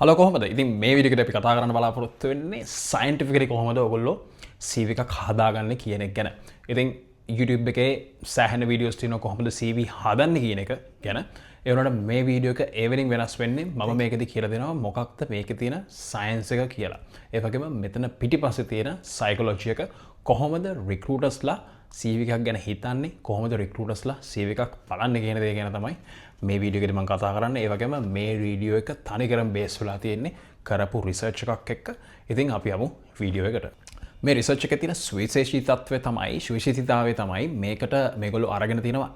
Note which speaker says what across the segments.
Speaker 1: Hello කොහොමද? ඉතින් මේ වීඩියෝ එකට අපි කතා කරන්න බලාපොරොත්තු වෙන්නේ සයන්ටිෆිකලි කොහොමද ඔයගොල්ලෝ CV එකක් හදාගන්නේ කියන එක ගැන. ඉතින් YouTube එකේ සෑහෙන වීඩියෝස් තියෙනවා කොහොමද CV හදන්නේ කියන එක ගැන. ඒ වුණාට මේ වීඩියෝ එක එවලින් වෙනස් වෙන්නේ මම මේකෙදි කියලා දෙනවා මොකක්ද මේකේ තියෙන සයන්ස් එක කියලා. ඒ වගේම මෙතන පිටිපස්සේ තියෙන සයිකොලොජි එක කොහොමද රික්‍රූටර්ස්ලා CV එකක් ගැන හිතන්නේ කොහොමද රික්‍රූටර්ස්ලා CV එකක් බලන්නේ කියන දේ ගැන තමයි මේ වීඩියෝ එකේදී මම කතා කරන්නේ. ඒ වගේම මේ වීඩියෝ එක තනිකරම බේස් වෙලා තියෙන්නේ කරපු රිසර්ච් එකක් එක්ක. ඉතින් අපි යමු වීඩියෝ එකට. මේ රිසර්ච් එකේ තියෙන සුවිශේෂීතාවය තමයි මේකට මේගොල්ලෝ අරගෙන තිනවා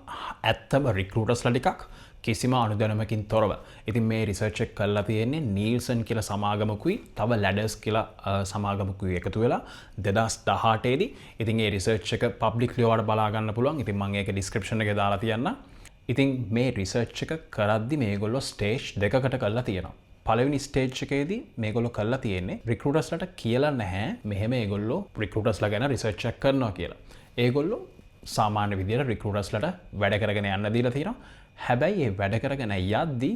Speaker 1: ඇත්තම රික්‍රූටර්ස්ලා ටිකක් කිසිම අනුදැනුමකින් තොරව. ඉතින් මේ රිසර්ච් එක කරලා තියෙන්නේ නීල්සන් කියලා සමාගමකුයි තව ලැඩර්ස් කියලා සමාගමකුයි එකතු වෙලා 2018 දී. ඉතින් මේ රිසර්ච් එක පබ්ලික්ලි ඔයාලට බලා ගන්න පුළුවන්. ඉතින් මම ඒක ඩිස්ක්‍රිප්ෂන් එකේ දාලා තියන්නම්. ඉතින් මේ රිසර්ච් එක කරද්දි මේගොල්ලෝ ස්ටේජ් දෙකකට කරලා තියෙනවා. පළවෙනි ස්ටේජ් එකේදී මේගොල්ලෝ කරලා තියෙන්නේ රික්‍රූටර්ස්ලාට කියලා නැහැ මෙහෙම මේගොල්ලෝ රික්‍රූටර්ස්ලා ගැන රිසර්ච් එකක් කරනවා කියලා. ඒගොල්ලෝ සාමාන්‍ය විදියට රික්‍රූටර්ස්ලාට වැඩ කරගෙන යන්න දීලා තියෙනවා. හැබැයි මේ වැඩ කරගෙන යද්දී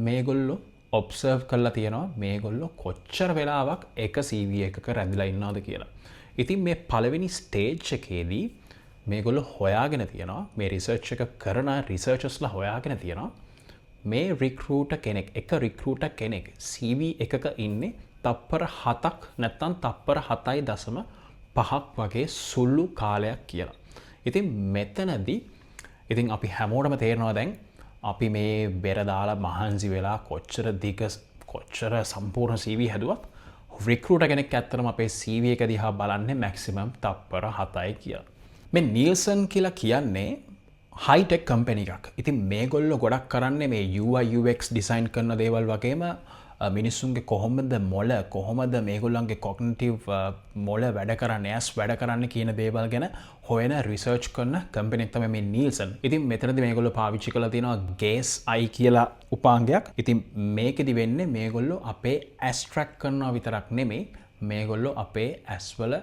Speaker 1: මේගොල්ලෝ ඔබ්සර්ව් කරලා තියෙනවා මේගොල්ලෝ කොච්චර වෙලාවක් එක CV එකක රැඳිලා ඉන්නවද කියලා. ඉතින් මේ පළවෙනි ස්ටේජ් එකේදී මේගොල්ලෝ හොයාගෙන තියෙනවා මේ රිසර්ච් එක කරන රිසර්චර්ස්ලා හොයාගෙන තියෙනවා මේ රික්‍රූටර් කෙනෙක් කෙනෙක් CV එකක ඉන්නේ තප්පර 7ක් නැත්නම් තප්පර 7.5ක් වගේ සුළු කාලයක් කියලා. ඉතින් මෙතනදී ඉතින් අපි හැමෝටම තේරෙනවා දැන් අපි මේ බෙර දාලා මහන්සි වෙලා කොච්චර සම්පූර්ණ CV හැදුවත් රික්රූටර් කෙනෙක් ඇත්තටම අපේ CV එක දිහා බලන්නේ මැක්සිමම් තප්පර 7යි කියලා. මේ නීල්සන් කියලා කියන්නේ හයිටෙක් කම්පැනි එකක්. ඉතින් මේගොල්ලෝ ගොඩක් කරන්නේ මේ UI UX ඩිසයින් කරන දේවල් වගේම මිනිස්සුන්ගේ කොහොමද මේගොල්ලන්ගේ කොග්නිටිව් මොළ වැඩ කරන්නේ ඇස් වැඩ කරන්නේ කියන දේවල් ගැන හොයන රිසර්ච් කරන කම්පැනි එක තමයි මේ නීල්සන්. ඉතින් මෙතනදී මේගොල්ලෝ පාවිච්චි කරලා තියෙනවා ගේස් අයි කියලා උපාංගයක්. ඉතින් මේකෙදි වෙන්නේ මේගොල්ලෝ අපේ ඇස් ට්‍රැක් කරනවා විතරක් නෙමෙයි මේගොල්ලෝ අපේ ඇස් වල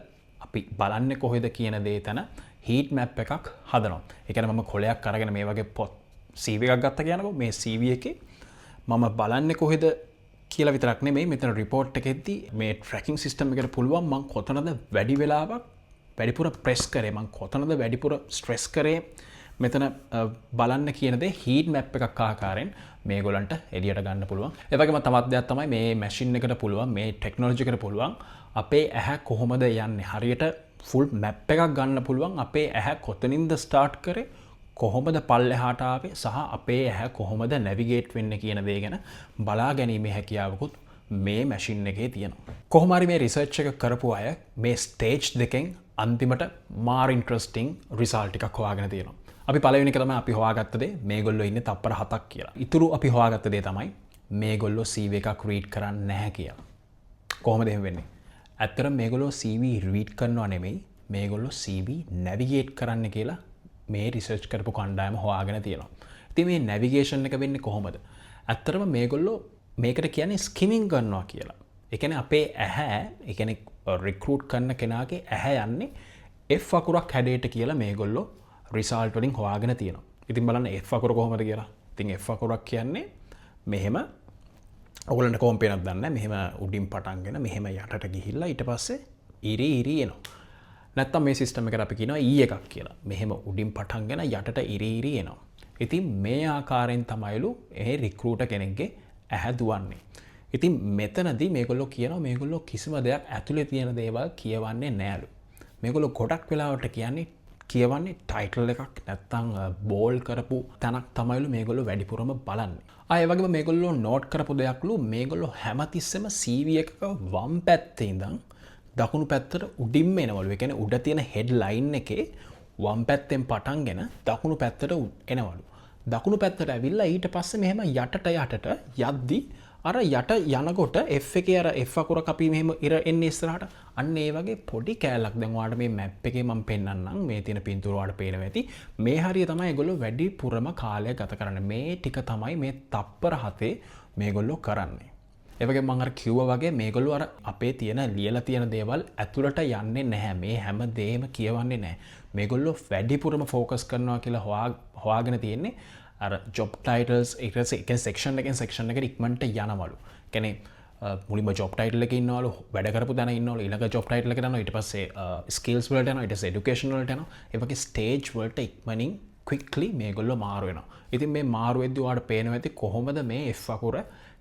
Speaker 1: අපි බලන්නේ කොහෙද කියන දේ තන හීට් මැප් එකක් හදනවා. ඒ කියන්නේ මම කොලයක් අරගෙන මේ වගේ CV එකක් ගත්ත කියනකො මේ CV එකේ මම බලන්නේ කොහෙද කියලා විතරක් නෙමෙයි මෙතන report එකෙද්දි මේ tracking system එකට පුළුවන් මම කොතනද වැඩි වෙලාවක් වැඩිපුර press කරේ මම කොතනද වැඩිපුර stress කරේ මෙතන බලන්න කියන දේ heat map එකක් ආකාරයෙන් මේගොල්ලන්ට එළියට ගන්න පුළුවන්. ඒ වගේම තවත් දෙයක් තමයි මේ machine එකට පුළුවන් මේ technology එකට පුළුවන් අපේ ඇහැ කොහොමද යන්නේ හරියට ෆුල් මැප් එකක් ගන්න පුළුවන් අපේ ඇහැ කොතනින්ද ස්ටාර්ට් කරේ කොහොමද පල්ලෙහාට ආවේ සහ අපේ ඇහැ කොහොමද නැවිගේට් වෙන්නේ කියන දේ ගැන බලා ගැනීමේ හැකියාවකුත් මේ මැෂින් එකේ තියෙනවා. කොහොම හරි මේ රිසර්ච් එක කරපු අය මේ ස්ටේජ් දෙකෙන් අන්තිමට මාර ඉන්ට්‍රස්ටිං රිසල්ට් එකක් හොයාගෙන තියෙනවා. අපි පළවෙනි එක තමයි අපි හොයාගත්ත දේ මේගොල්ලෝ ඉන්නේ තප්පර 7ක් කියලා. ඊටු අපි හොයාගත්ත දේ තමයි මේගොල්ලෝ CV එකක් රීඩ් කරන්නේ නැහැ කියලා. කොහොමද එහෙම වෙන්නේ? ඇත්තට මේගොල්ලෝ CV රීඩ් කරනවා නෙමෙයි මේගොල්ලෝ CV නැවිගේට් කරන්න කියලා මේ රිසර්ච් කරපු කණ්ඩායම හොයාගෙන තියෙනවා. ඉතින් මේ නැවිගේෂන් එක වෙන්නේ කොහොමද? ඇත්තටම මේගොල්ලෝ මේකට කියන්නේ ස්කිමින් කරනවා කියලා. ඒ කියන්නේ අපේ ඇහැ ඒ කියන්නේ රික්‍රූට් කරන කෙනාගේ ඇහැ යන්නේ F අකුරක් හැඩයට කියලා මේගොල්ලෝ රිසල්ට් වලින් හොයාගෙන තියෙනවා. ඉතින් බලන්න F අකුර කොහොමද කියලා. ඉතින් F අකුරක් කියන්නේ මෙහෙම ඔගලන්ට කොම්පේනක් දන්න මෙහෙම උඩින් පටන්ගෙන මෙහෙම යටට ගිහිල්ලා ඊට පස්සේ ඉරි එනවා. නැත්තම් මේ සිස්ටම් එකට අපි කියනවා E එකක් කියලා. මෙහෙම උඩින් පටන්ගෙන යටට ඉරි එනවා. ඉතින් මේ ආකාරයෙන් තමයිලු ඒ රික්‍රූටර් කෙනෙක්ගේ ඇහැ දුවන්නේ. ඉතින් මෙතනදී මේගොල්ලෝ කියනවා මේගොල්ලෝ කිසිම දෙයක් ඇතුලේ තියෙන දේවල් කියවන්නේ නෑලු. මේගොල්ලෝ ගොඩක් වෙලාවට කියවන්නේ ටයිටල් එකක් නැත්තම් බෝල් කරපු තැනක් තමයිලු මේගොල්ලෝ වැඩිපුරම බලන්නේ. ඒ වගේම මේගොල්ලෝ නෝට් කරපු දෙයක්ලු මේගොල්ලෝ හැමතිස්සෙම CV එකක වම් පැත්තේ ඉඳන් දකුණු පැත්තට උඩින්ම එනවලු. ඒ කියන්නේ උඩ තියෙන හෙඩ්ලයින් එකේ වම් පැත්තෙන් පටන්ගෙන දකුණු පැත්තට එනවලු. දකුණු පැත්තට ඇවිල්ලා ඊට පස්සේ මෙහෙම යටට යද්දි අර යට යනකොට F එකේ අර F අකුරක් අපි මෙහෙම ඉර එන්නේ ඉස්සරහට අන්න ඒ වගේ පොඩි කෑල්ලක් දැන් ඔයාලට මේ මැප් එකේ මම පෙන්නන්නම් මේ තියෙන පින්තූර ඔයාලට පේනවා ඇති මේ හරිය තමයි ඒගොල්ලෝ වැඩිපුරම කාලය ගත කරන්නේ මේ ටික තමයි මේ තප්පර 7 මේගොල්ලෝ කරන්නේ ඒ වගේ මම අර කිව්වා වගේ මේගොල්ලෝ අර අපේ තියෙන ලියලා තියෙන දේවල් ඇතුළට යන්නේ නැහැ මේ හැම දෙයක්ම කියවන්නේ නැහැ මේගොල්ලෝ වැඩිපුරම ફોකස් කරනවා කියලා හොයාගෙන තියෙන්නේ අර ජොබ් ටයිටල්ස් එක සෙක්ෂන් එකෙන් සෙක්ෂන් එකට ඉක්මනට යනවලු. කියන්නේ මුලින්ම ජොබ් ටයිටල් එකේ ඉන්නවලු වැඩ කරපු තැන ඉන්නවලු ඊළඟ ජොබ් ටයිටල් එකට යනවා ඊට පස්සේ ස්කිල්ස් වලට යනවා ඊට පස්සේ এডুকেෂන් වලට යනවා ඒ වගේ ස්ටේජ් වලට ඉක්මනින් ක්වික්ලි මේගොල්ලෝ මාරු වෙනවා. ඉතින් මේ මාරු වෙද්දී ඔයාලට පේනවා ඇති කොහොමද මේ F අකුර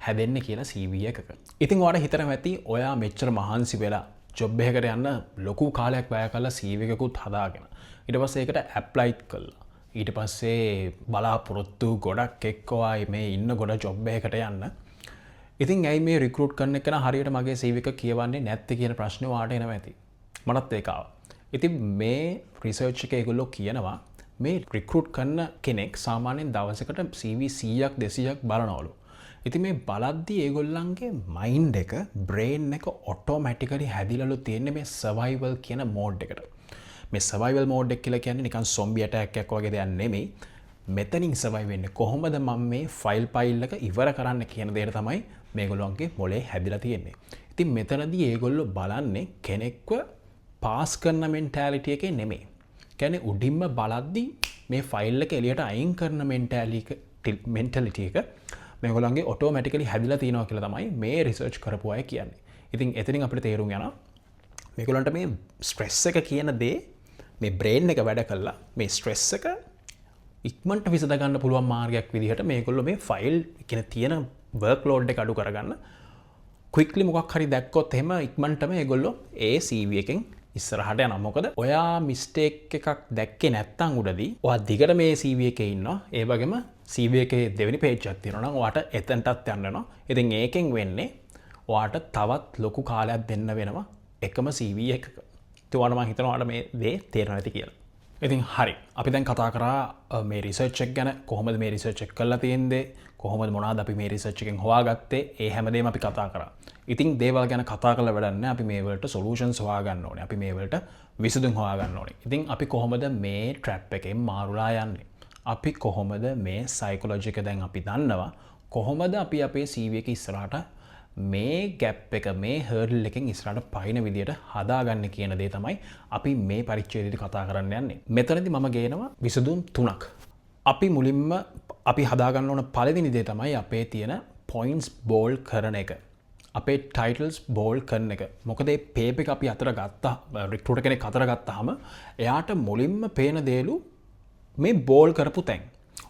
Speaker 1: හැදෙන්නේ කියලා CV එකක. ඉතින් ඔයාලට හිතනවා ඇති ඔයා මෙච්චර මහන්සි වෙලා ජොබ් එකකට යන්න ලොකු කාලයක් වැය කරලා CV එකකුත් හදාගෙන ඊට පස්සේ ඒකට ඇප්ලයි කළා. ඊට පස්සේ බලාපොරොත්තු ගොඩක් එක්කවා මේ ඉන්න ගොඩ ජොබ් එකකට යන්න. ඉතින් ඇයි මේ රික්‍රූට් කරන එක හරියට මගේ CV එක කියවන්නේ නැත්තේ කියන ප්‍රශ්නේ ඔයාලට එනවා ඇති. මටත් ඒක ආවා. ඉතින් මේ රිසර්ච් එකේ ඒගොල්ලෝ කියනවා මේ රික්‍රූට් කරන කෙනෙක් සාමාන්‍යයෙන් දවසකට CV 100ක් 200ක් බලනවලු. ඉතින් මේ බලද්දී ඒගොල්ලන්ගේ මයින්ඩ් එක, බ්‍රේන් එක ඔටෝමැටිකලි හැදිලාලු තියෙන්නේ මේ සර්වයිවල් කියන මෝඩ් එකට. මේ සර්වයිවල් මෝඩ් එක කියලා කියන්නේ නිකන් සොම්බි ඇටැක් එකක් වගේ දෙයක් නෙමෙයි. මෙතනින් සර්වයිව් වෙන්නේ කොහොමද මම මේ ෆයිල් එක ඉවර කරන්න කියන දේට තමයි මේගොල්ලන්ගේ මොලේ හැදිලා තියෙන්නේ. ඉතින් මෙතනදී ඒගොල්ලෝ බලන්නේ කෙනෙක්ව පාස් කරන මෙන්ටැලිටි එකේ නෙමෙයි. කියන්නේ උඩින්ම බලද්දී මේ ෆයිල් එක එළියට අයින් කරන මෙන්ටැලිටි එක මේගොල්ලන්ගේ ඔටෝමැටිකලි හැදිලා තියෙනවා කියලා තමයි මේ රිසර්ච් කරපු අය කියන්නේ. ඉතින් එතනින් අපිට තේරුම් යනවා මේගොල්ලන්ට මේ ස්ට්‍රෙස් එක කියන දේ මේ බ්‍රේන් එක වැඩ කළා මේ ස්ට්‍රෙස් එක ඉක්මනට විසඳ ගන්න පුළුවන් මාර්ගයක් විදිහට මේගොල්ලෝ මේ ෆයිල් කියන තියෙන වර්ක් ලෝඩ් එක අඩු කරගන්න ක්වික්ලි මොකක් හරි දැක්කොත් එහෙම ඉක්මනටම ඒගොල්ලෝ ඒ CV එකෙන් ඉස්සරහට යනවා. මොකද ඔයා මිස්ටේක් එකක් දැක්කේ නැත්තම් උඩදී ඔයා දිගට මේ CV එකේ ඉන්නවා. ඒ වගේම CV එකේ දෙවෙනි පේජ් එකක් තියෙනවා නම් ඔයාට එතනටත් යන්න වෙනවා. ඉතින් ඒකෙන් වෙන්නේ ඔයාට තවත් ලොකු කාලයක් දෙන්න වෙනවා එකම CV එකක. ඒකට මම හිතනවා ඔයාලට මේ දේ තේරෙනවා ඇති කියලා. ඉතින් හරි. අපි දැන් කතා කරා මේ රිසර්ච් එක ගැන කොහොමද මේ රිසර්ච් එක කරලා තියෙන්නේ? කොහොමද මොනවද අපි මේ රිසර්ච් එකෙන් හොයාගත්තේ? ඒ හැමදේම අපි කතා කරා. ඉතින් දේවල් ගැන කතා කරලා වැඩක් නැහැ. අපි මේ වලට සොලියුෂන්ස් හොයාගන්න ඕනේ. අපි මේ වලට විසඳුම් හොයාගන්න ඕනේ. ඉතින් අපි කොහොමද මේ ට්‍රැප් එකෙන් මාරුලා යන්නේ? අපි කොහොමද මේ සයිකොලොජි එක දැන් අපි දන්නවා. කොහොමද අපි අපේ CV එක ඉස්සරහට මේ ගැප් එක මේ හර්ඩල් එකෙන් ඉස්සරහට පයින් විදියට හදාගන්න කියන දේ තමයි අපි මේ පරිච්ඡේදයේදී කතා කරන්න යන්නේ. මෙතනදී මම ගේනවා විසඳුම් 3ක්. අපි මුලින්ම අපි හදාගන්න ඕන පළවෙනි දේ තමයි අපේ තියෙන පොයින්ට්ස් බෝල්ඩ් කරන එක. අපේ ටයිටල්ස් බෝල්ඩ් කරන එක. මොකද මේ පේප් එක අපි අතර ගත්තා රික්‍රූටර් කෙනෙක් අතර ගත්තාම එයාට මුලින්ම පේන දේලු මේ බෝල්ඩ් කරපු තැන්.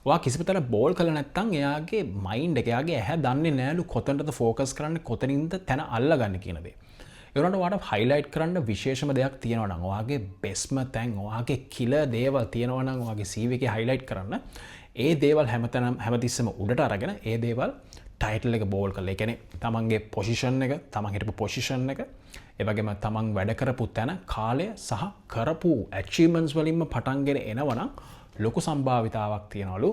Speaker 1: ඔයා කිසිපතර බෝල් කළ නැත්තම් එයාගේ මයින්ඩ් එක එයාගේ ඇහැ දන්නේ නැලු කොතනද ફોකස් කරන්නේ කොතනින්ද තැන අල්ලගන්න කියන දේ. ඒ වුණාට ඔයාට හයිලයිට් කරන්න විශේෂම දෙයක් තියෙනවා නම් ඔයාගේ බෙස්ම තැන් ඔයාගේ කිලර් දේවල් තියෙනවා නම් ඔයාගේ CV එකේ හයිලයිට් කරන්න ඒ දේවල් හැමතිස්සෙම උඩට අරගෙන ඒ දේවල් ටයිටල් එක බෝල් කරලා. ඒ කියන්නේ තමන්ගේ පොසිෂන් එක, තමන් හිටපු පොසිෂන් එක, ඒ වගේම තමන් වැඩ කරපු තැන, කාලය සහ කරපු ඇචීව්මන්ට්ස් වලින්ම පටන්ගෙන එනවනම් ලොකු සම්භාවිතාවක් තියනවලු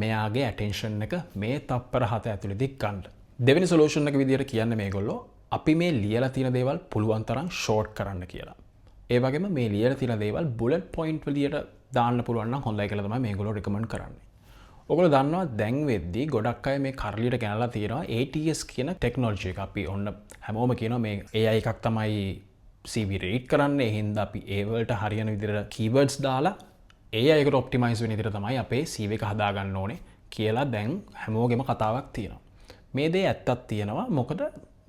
Speaker 1: මෙයාගේ ඇටෙන්ෂන් එක මේ තප්පර 7 ඇතුළතදී ගන්න. දෙවෙනි සොලියුෂන් එක විදියට කියන්නේ මේගොල්ලෝ අපි මේ ලියලා තියෙන දේවල් පුළුවන් තරම් ෂෝට් කරන්න කියලා. ඒ වගේම මේ ලියලා තියෙන දේවල් බුලට් පොයින්ට් විදියට දාන්න පුළුවන් නම් හොඳයි කියලා තමයි මේගොල්ලෝ රෙකමන්ඩ් කරන්නේ. ඔයගොල්ලෝ දන්නවා දැන් වෙද්දී ගොඩක් අය මේ කරලියට ගෙනලා තියෙනවා ATS කියන ටෙක්නොලොජි එක. අපි ඔන්න හැමෝම කියනවා මේ AI එකක් තමයි CV රීඩ් කරන්නේ. ඒ හින්දා අපි ඒ වලට හරියන විදියට කීවර්ඩ්ස් දාලා ඒකට ඔප්ටිමයිස් වෙන විදිහට තමයි අපේ CV එක හදාගන්න ඕනේ කියලා දැන් හැමෝගෙම කතාවක් තියෙනවා. මේ දේ ඇත්තක් තියෙනවා. මොකද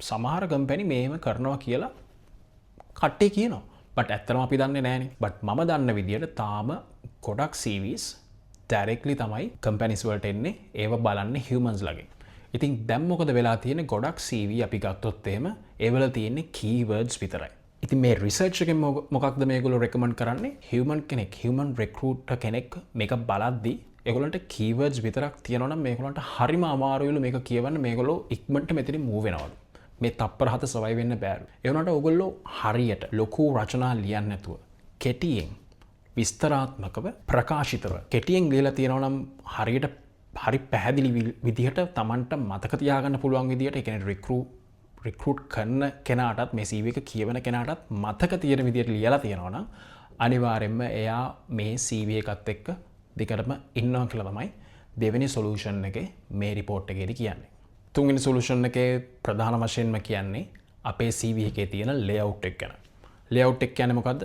Speaker 1: සමහර කම්පැනි මේව කරනවා කියලා කට්ටිය කියනවා. බට් ඇත්තටම අපි දන්නේ නැහනේ. බට් මම දන්න විදිහට තාම ගොඩක් CVs directly තමයි කම්පැනිස් වලට එන්නේ. ඒව බලන්නේ humans ලගෙන්. ඉතින් දැන් මොකද වෙලා තියෙන්නේ? ගොඩක් CV අපි ගත්තොත් එහෙම ඒවල තියෙන්නේ keywords විතරයි. ඉතින් මේ රිසර්ච් එකෙන් මොකක්ද මේගොල්ලෝ රෙකමන්ඩ් කරන්නේ? හියුමන් කෙනෙක්, හියුමන් රික්‍රූටර් කෙනෙක් මේක බලද්දී ඒගොල්ලන්ට කීවර්ඩ්ස් විතරක් තියෙනවා නම් මේගොල්ලන්ට හරිම අමාරුයිලු මේක කියවන්න. මේගොල්ලෝ ඉක්මනට මෙතනින් මූව් වෙනවලු. මේ තප්පර 7 සර්වයිව් වෙන්න බෑලු. ඒ වුණාට ඕගොල්ලෝ හරියට ලොකු රචනා ලියන්නේ නැතුව කෙටියෙන් විස්තරාත්මකව ප්‍රකාශිතව කෙටියෙන් ලියලා තියෙනවා නම් හරියට හරි පැහැදිලි විදිහට Tamanට මතක තියාගන්න පුළුවන් විදිහට ඒ කියන්නේ රික්‍රූට් කරන කෙනාටත් මේ CV එක කියවන කෙනාටත් මතක තියෙන විදිහට ලියලා තියෙනවා නම් අනිවාර්යෙන්ම එයා මේ CV එකත් එක්ක දෙකටම ඉන්නවා කියලා තමයි දෙවෙනි සොලියුෂන් එකේ මේ report එකේදී කියන්නේ. තුන්වෙනි සොලියුෂන් එකේ ප්‍රධාන වශයෙන්ම කියන්නේ අපේ CV එකේ තියෙන layout එක ගැන. layout එක කියන්නේ මොකද්ද?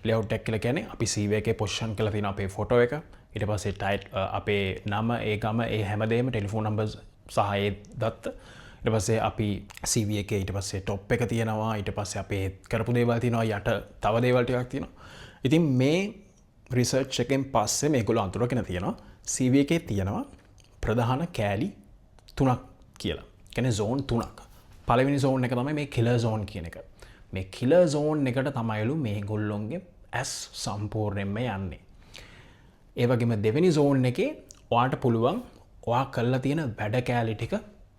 Speaker 1: layout එක කියලා කියන්නේ අපි CV එකේ position කරලා තියෙන අපේ photo එක, ඊට පස්සේ අපේ නම, ඒ ගම, ඒ හැමදේම ටෙලිෆෝන් නම්බර්ස් සහ ඒ දත්ත, ඊට පස්සේ අපි CV එකේ ඊට පස්සේ টොප් එක තියෙනවා ඊට පස්සේ අපේ කරපු දේවල් තියෙනවා යට තව දේවල් ටිකක් තියෙනවා. ඉතින් මේ රිසර්ච් එකෙන් පස්සේ මේගොල්ලෝ අඳුරගෙන තියෙනවා CV එකේ තියෙනවා ප්‍රධාන කෑලි 3ක් කියලා. කියන්නේ zone 3ක්. පළවෙනි zone එක තමයි මේ killer zone කියන එක. මේ killer zone එකට තමයිලු මේගොල්ලොන්ගේ ඇස් සම්පූර්ණයෙන්ම යන්නේ. ඒ වගේම දෙවෙනි zone එකේ ඔයාට පුළුවන් ඔයා කරලා තියෙන වැඩ කෑලි ටික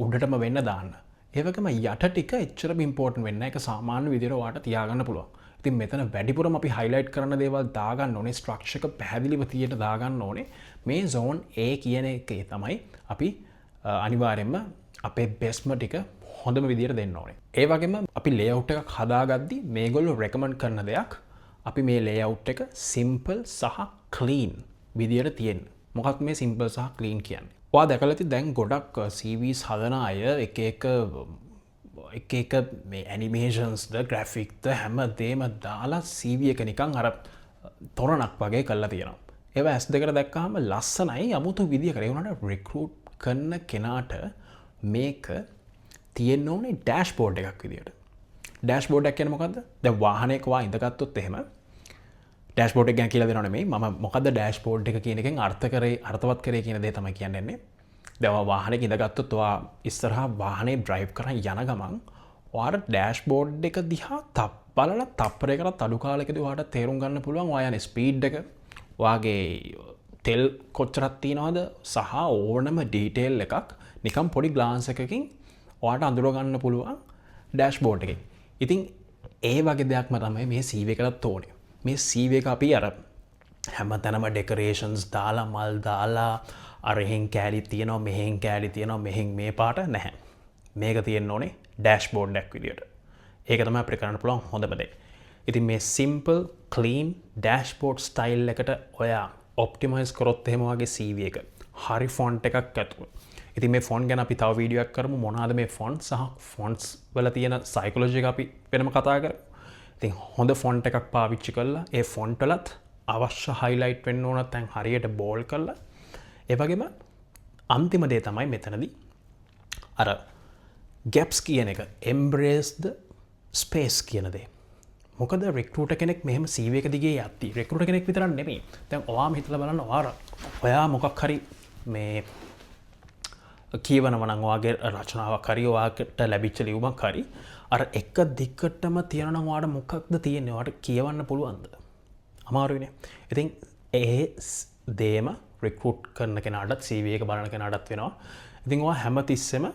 Speaker 1: උඩටම වෙන්න දාන්න. ඒ වගේම යට ටික එච්චරම ඉම්පෝටන්ට් වෙන්නේ නැහැ. ඒක සාමාන්‍ය විදිහට ඔයාට තියාගන්න පුළුවන්. ඉතින් මෙතන වැඩිපුරම අපි හයිලයිට් කරන දේවල් දාගන්න ඕනේ, ස්ට්‍රක්චර් එක පැහැදිලිව තියෙට දාගන්න ඕනේ. මේ zone A කියන එකේ තමයි අපි අනිවාර්යයෙන්ම අපේ බෙස්ම ටික හොඳම විදිහට දෙන්න ඕනේ. ඒ වගේම අපි ලේඅවුට් එකක් හදාගද්දි මේගොල්ලෝ රෙකමන්ඩ් කරන දෙයක් අපි මේ ලේඅවුට් එක සිම්පල් සහ ක්ලීන් විදිහට තියෙන්න. මොකක්ද මේ සිම්පල් සහ ක්ලීන් කියන්නේ? ඔයා දැකලා ඇති දැන් ගොඩක් CVs හදන අය එක මේ ඇනිමේෂන්ස්ද ග්‍රැෆික්ද හැමදේම දාලා CV එක නිකන් අර තොරණක් වගේ කරලා තියෙනවා. ඒවා ඇස් දෙකට දැක්කහම ලස්සනයි අමුතු විදිහකට. ඒ වුණාට රික්‍රූට් කරන කෙනාට මේක තියෙන්න ඕනේ ඩෑෂ්බෝඩ් එකක් විදිහට. ඩෑෂ්බෝඩ් එක කියන්නේ මොකද්ද? දැන් වාහනයක වා ඉඳගත්තොත් එහෙම ඩෑෂ්බෝඩ් එක ගැන කියලා දෙනව නෙමෙයි. මම මොකද්ද ඩෑෂ්බෝඩ් එක කියන එකෙන් අර්ථවත් කරේ කියන දේ තමයි කියන්නේ. දැන් ඔයා වාහනයක ඉඳගත්තොත් ඔයා ඉස්සරහා වාහනේ ඩ්‍රයිව් කරන් යන ගමන් ඔයාට ඩෑෂ්බෝඩ් එක දිහා බලලා තප්පරයකට අඩු කාලයකදී ඔයාට තේරුම් ගන්න පුළුවන් ඔයා යන ස්පීඩ් එක, ඔයාගේ තෙල් කොච්චරක් තියෙනවද සහ ඕනම ඩීටේල් එකක් නිකම් පොඩි ග්ලාන්ස් එකකින් ඔයාට අඳුර ගන්න පුළුවන් ඩෑෂ්බෝඩ් එකෙන්. ඉතින් ඒ වගේ දෙයක්ම තමයි මේ CV එකටත් ඕනේ. මේ CV එක අපි අර හැමතැනම ඩෙකොරේෂන්ස් දාලා මල් දාලා අර එහෙන් කෑලි තියෙනවා මෙහෙන් කෑලි තියෙනවා මෙහෙන් මේ පාට නැහැ. මේක තියෙන්න ඕනේ ඩෑෂ්බෝඩ් එකක් විදියට. ඒක තමයි අපිට කරන්න පුළුවන් හොඳම දේ. ඉතින් මේ සිම්පල් ක්ලීන් ඩෑෂ්බෝඩ් ස්ටයිල් එකට ඔයා ඔප්ටිමයිස් කරොත් එහෙම වගේ CV එක හරි ෆොන්ට් එකක් ඇතුව. ඉතින් මේ ෆොන්ට් ගැන අපි තව වීඩියෝ එකක් කරමු. මොනවාද මේ ෆොන්ට් සහ ෆොන්ට්ස් වල තියෙන සයිකොලොජි එක අපි වෙනම කතා කරමු. ඉතින් හොඳ ෆොන්ට් එකක් පාවිච්චි කරලා ඒ ෆොන්ට් වලත් අවශ්‍ය හයිලයිට් වෙන්න ඕන තැන් හරියට බෝල්ඩ් කරලා ඒ වගේම අන්තිම දේ තමයි මෙතනදී අර ගැප්ස් කියන එක embrace the space කියන දේ. මොකද රික්රූටර් කෙනෙක් මෙහෙම CV එක දිගේ යද්දි රික්රූටර් කෙනෙක් විතරක් නෙමෙයි. දැන් ඔයාම හිතලා බලන්න ඔයා මොකක් හරි මේ කියවනවා නම් ඔයාගේ රචනාවක් හරි ඔයාට ලැබිච්ච ලියුමක් හරි අර එක දිගටම තියනවා නම් ඔයාට මොකක්ද තියෙන්නේ? ඔයාට කියවන්න පුළුවන්ද? අමාරුයිනේ. ඉතින් ඒ දේම රික්රූට් කරන කෙනාටත් CV එක බලන කෙනාටත් වෙනවා. ඉතින් ඔයා හැමතිස්සෙම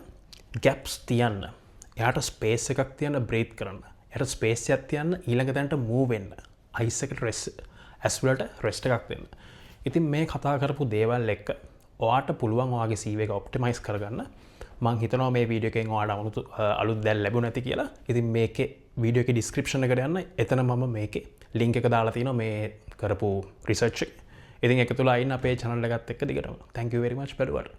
Speaker 1: ගැප්ස් තියන්න. එයාට ස්පේස් එකක් තියන්න බ්‍රීත් කරන්න. එයාට ස්පේස් එකක් තියන්න ඊළඟ තැනට මූව් වෙන්න. අයිස් එකට රෙස්ට් ඇස් වලට රෙස්ට් එකක් දෙන්න. ඉතින් මේ කතා කරපු දේවල් එක්ක ඔයාට පුළුවන් ඔයාගේ CV එක ඔප්ටිමයිස් කරගන්න. මම හිතනවා මේ වීඩියෝ එකෙන් ඔයාලට අලුත් දැල් ලැබුණ නැති කියලා. ඉතින් මේකේ වීඩියෝ එකේ ඩිස්ක්‍රිප්ෂන් එකට යන්න. එතන මම මේකේ ලින්ක් එක දාලා තියෙනවා මේ කරපු රිසර්ච් එක. ඉතින් ඒක තුල අයින් අපේ channel එකත් එක්ක දිගටම. Thank you very much බැලුවට.